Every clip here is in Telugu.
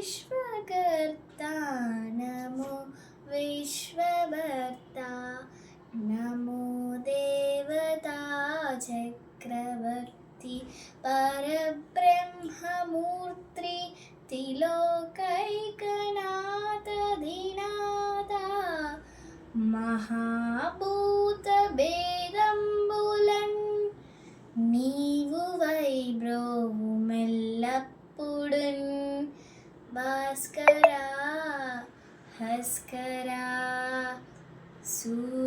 విశ్వకర్తా నమో విశ్వభర్తా నమో దేవతా చక్రవర్తి పరబ్రహ్మమూర్తి తిలోకైకనాథధినాథ మహాభూత భేదంబులన్ నీవు వైబ్రోవు మెల్లప్పుడున్ భాస్కరా హస్కరా సూర్యనారాయణ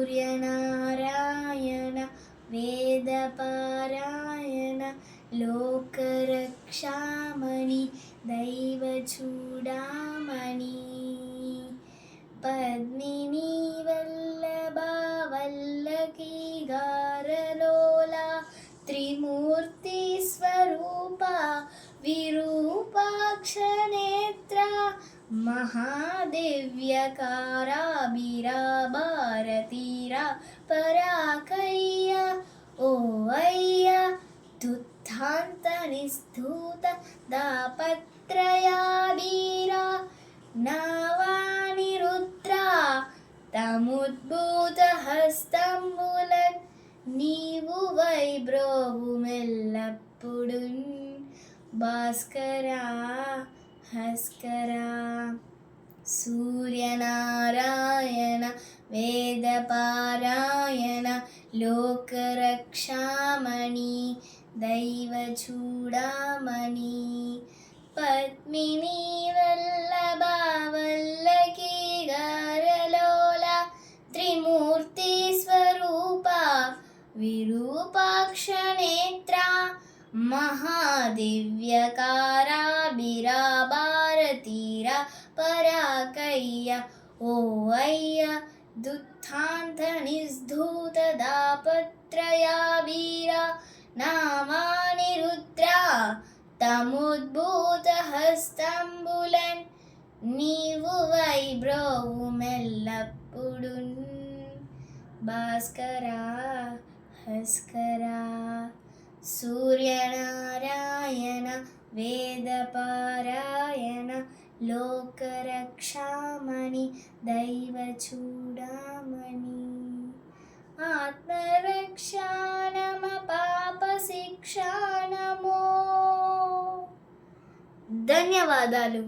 వేదపారాయణ లోకరక్షామణి దైవచూడామణి పద్మిని వల్లభా వల్లకీ గారలోలా త్రిమూర్తి స్వరూప విరూపాక్షనేత్ర మహాదివ్యకారాభిరా భారతీరా పరాకయ్య ఓ అయ్య దుఃఖాంత నిస్థూత దాపత్రయాభీరా నావాని రుద్రా తముద్భూత హస్తంబులన్ నీవు వైబ్రోవు మెల్లప్పుడున్ భాస్కరా హస్కరా సూర్యనారాయణ వేదపారాయణ లోకరక్షామణి దైవచూడామణి పద్మిని వల్లభా వల్లకీ గారలోలా త్రిమూర్తి స్వరూప విరూపాక్షనేత్ర మహాదివ్యకారాభిరా భారతీరా పరాకయ్య ఓ అయ్య దుఃఖాంత నిస్థూత దాపత్రయాభీరా నామాని రుద్రా తముద్భూత హస్తంబులన్ నీవు వైబ్రోవు మెల్లప్పుడున్ భాస్కరా హస్కరా సూర్యనారాయణ వేదపారాయణ లోకరక్షామణి దైవచూడామణి ఆత్మరక్షానమ పాప శిక్షానమో. ధన్యవాదాలు.